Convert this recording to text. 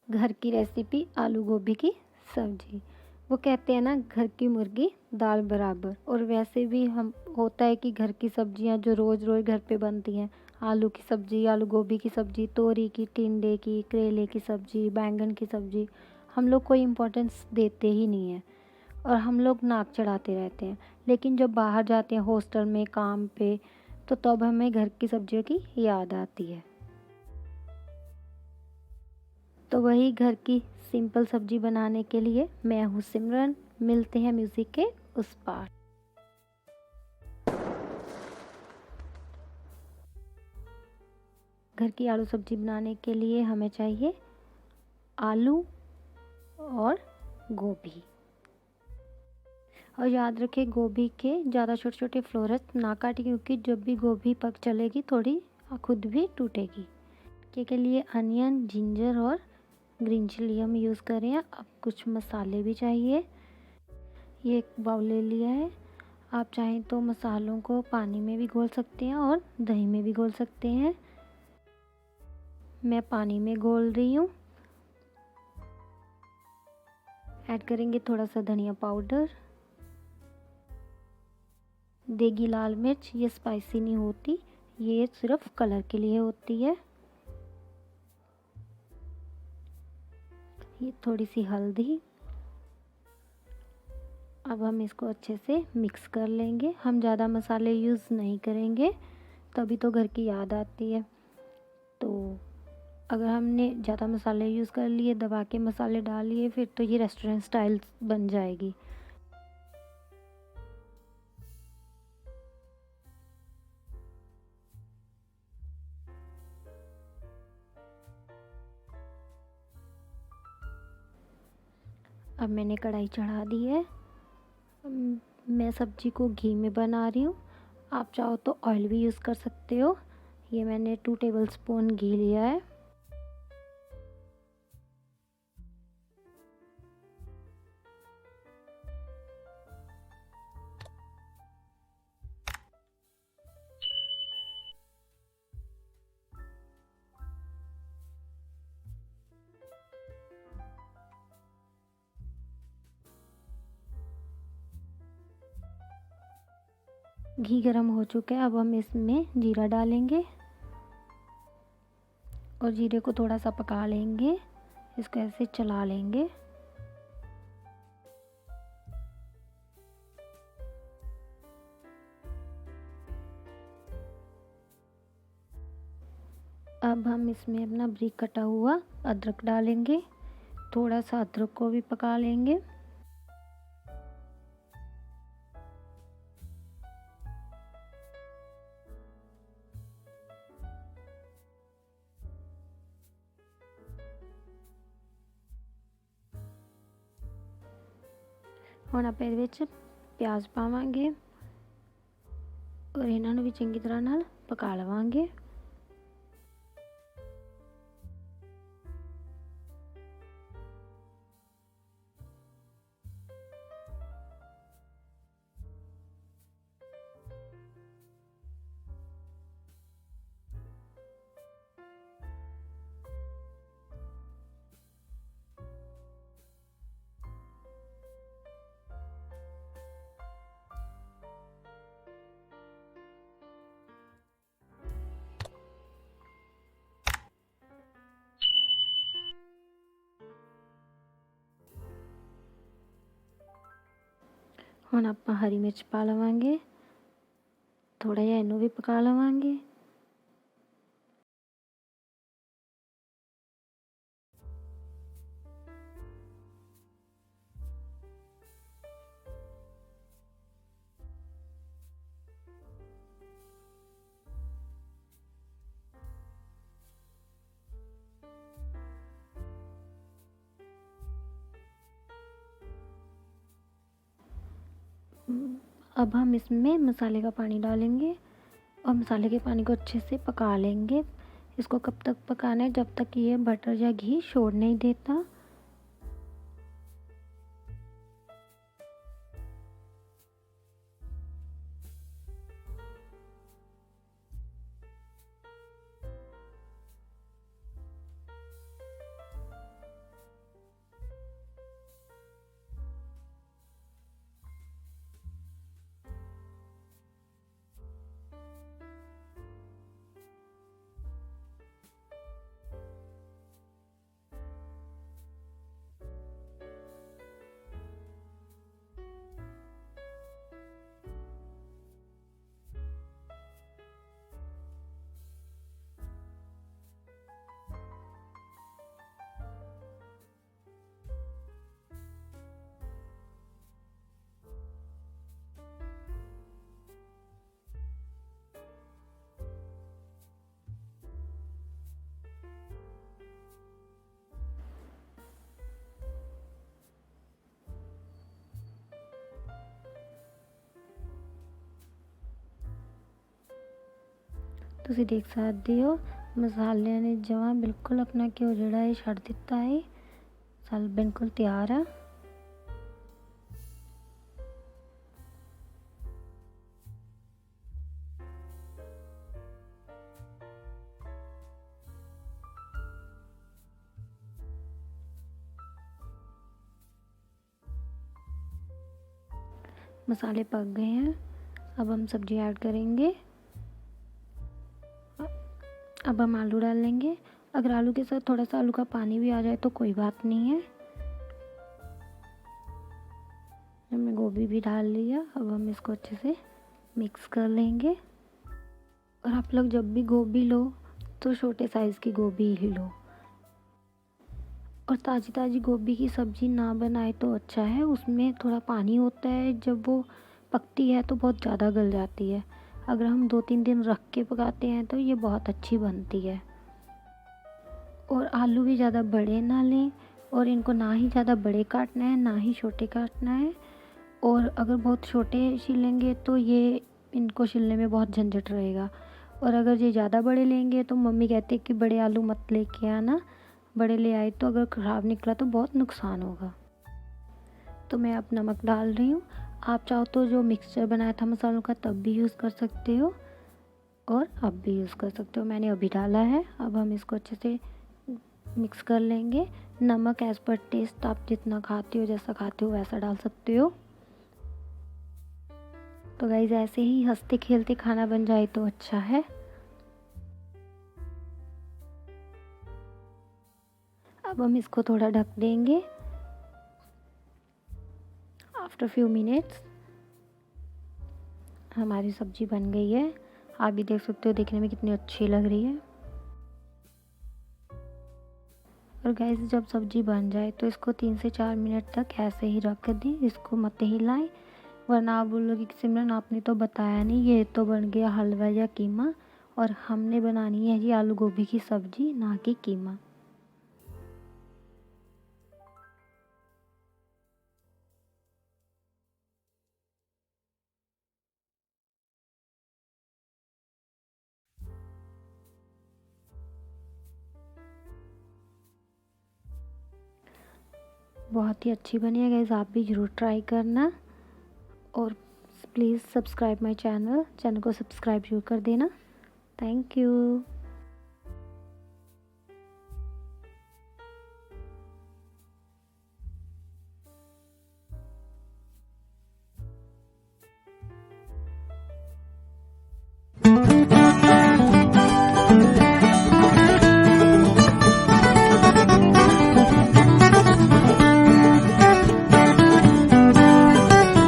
घर की रेसिपी आलू गोभी की सब्जी। वो कहते हैं ना, घर की मुर्गी दाल बराबर। और वैसे भी हम होता है कि घर की सब्जियां जो रोज़ रोज़ घर पे बनती हैं, आलू की सब्ज़ी, आलू गोभी की सब्ज़ी, तोरी की, टिंडे की, करेले की सब्ज़ी, बैंगन की सब्ज़ी, हम लोग कोई इम्पोर्टेंस देते ही नहीं है और हम लोग नाक चढ़ाते रहते हैं। लेकिन जब बाहर जाते हैं हॉस्टल में काम पे, तो तब हमें घर की सब्जियों की याद आती है। तो वही घर की सिंपल सब्जी बनाने के लिए मैं हूँ सिमरन। मिलते हैं म्यूज़िक के उस पार। घर की आलू सब्जी बनाने के लिए हमें चाहिए आलू और गोभी। और याद रखें, गोभी के ज़्यादा छोटे छोटे फ्लोरस ना काटें, क्योंकि जब भी गोभी पक चलेगी थोड़ी खुद भी टूटेगी। के लिए अनियन, जिंजर और ग्रीन चिली हम यूज़ करें। अब कुछ मसाले भी चाहिए। ये एक बाउल ले लिया है। आप चाहें तो मसालों को पानी में भी घोल सकते हैं और दही में भी घोल सकते हैं। मैं पानी में घोल रही हूँ। ऐड करेंगे थोड़ा सा धनिया पाउडर, देगी लाल मिर्च। ये स्पाइसी नहीं होती, ये सिर्फ कलर के लिए होती है। ये थोड़ी सी हल्दी। अब हम इसको अच्छे से मिक्स कर लेंगे। हम ज़्यादा मसाले यूज़ नहीं करेंगे, तभी तो घर की याद आती है। तो अगर हमने ज़्यादा मसाले यूज़ कर लिए, दबा के मसाले डाल लिए, फिर तो ये रेस्टोरेंट स्टाइल बन जाएगी। अब मैंने कढ़ाई चढ़ा दी है। मैं सब्जी को घी में बना रही हूँ। आप चाहो तो ऑयल भी यूज़ कर सकते हो। ये मैंने 2 टेबलस्पून घी लिया है। घी गर्म हो चुका है। अब हम इसमें जीरा डालेंगे और जीरे को थोड़ा सा पका लेंगे। इसको ऐसे चला लेंगे। अब हम इसमें अपना बारीक कटा हुआ अदरक डालेंगे। थोड़ा सा अदरक को भी पका लेंगे। ਹੁਣ ਆਪਾਂ ਇਹਦੇ ਵਿੱਚ ਪਿਆਜ਼ ਪਾਵਾਂਗੇ और इन्हों भी चंगी तरह नाल पका लवांगे। ਹੁਣ ਆਪਾਂ हरी मिर्च पा लवांगे। थोड़ा जिहा इनू भी पका लवांगे। अब हम इसमें मसाले का पानी डालेंगे और मसाले के पानी को अच्छे से पका लेंगे। इसको कब तक पकाना है? जब तक ये बटर या घी छोड़ नहीं देता। ਤੁਸੀਂ ਦੇਖ ਸਕਦੇ ਹੋ ਮਸਾਲਿਆਂ ਨੇ ਜਮਾਂ ਬਿਲਕੁਲ ਆਪਣਾ ਘਿਓ ਜਿਹੜਾ ਹੈ ਛੱਡ ਦਿੱਤਾ ਹੈ। ਸਾਲ ਬਿਲਕੁਲ ਤਿਆਰ ਆ। मसाले पक गए हैं, अब हम सब्जी ऐड करेंगे। अब हम आलू डाल लेंगे। अगर आलू के साथ थोड़ा सा आलू का पानी भी आ जाए तो कोई बात नहीं है। हमने गोभी भी डाल लिया, अब हम इसको अच्छे से मिक्स कर लेंगे। और आप लोग जब भी गोभी लो तो छोटे साइज़ की गोभी ही लो। और ताज़ी ताज़ी गोभी की सब्ज़ी ना बनाए तो अच्छा है, उसमें थोड़ा पानी होता है, जब वो पकती है तो बहुत ज़्यादा गल जाती है। अगर हम 2-3 दिन रख के पकाते हैं तो ये बहुत अच्छी बनती है। और आलू भी ज़्यादा बड़े ना लें, और इनको ना ही ज़्यादा बड़े काटना है ना ही छोटे काटना है। और अगर बहुत छोटे छीलेंगे तो ये इनको छीलने में बहुत झंझट रहेगा। और अगर ये ज़्यादा बड़े लेंगे तो मम्मी कहती है कि बड़े आलू मत लेके आना, बड़े ले आए तो अगर ख़राब निकला तो बहुत नुकसान होगा। तो मैं अब नमक डाल रही हूँ। आप चाहो तो जो मिक्सचर बनाया था मसालों का तब भी यूज़ कर सकते हो, और अब भी यूज़ कर सकते हो। मैंने अभी डाला है। अब हम इसको अच्छे से मिक्स कर लेंगे। नमक एज़ पर टेस्ट, आप जितना खाते हो जैसा खाते हो वैसा डाल सकते हो। तो गाइस ऐसे ही हंसते खेलते खाना बन जाए तो अच्छा है। अब हम इसको थोड़ा ढक देंगे। आफ्टर फ्यू मिनट्स हमारी सब्ज़ी बन गई है। आप भी देख सकते हो देखने में कितनी अच्छी लग रही है। और गाइस जब सब्ज़ी बन जाए तो इसको 3 से 4 मिनट तक ऐसे ही रख दें, इसको मत हिलाएं, वरना आप बोलोगे कि सिमरन आपने तो बताया नहीं, ये तो बन गया हलवा या कीमा, और हमने बनानी है जी आलू गोभी की सब्ज़ी, ना कि कीमा। बहुत ही अच्छी बनी है गाइस, आप भी ज़रूर ट्राई करना। और प्लीज़ सब्सक्राइब माय चैनल को सब्सक्राइब ज़रूर कर देना। Thank you.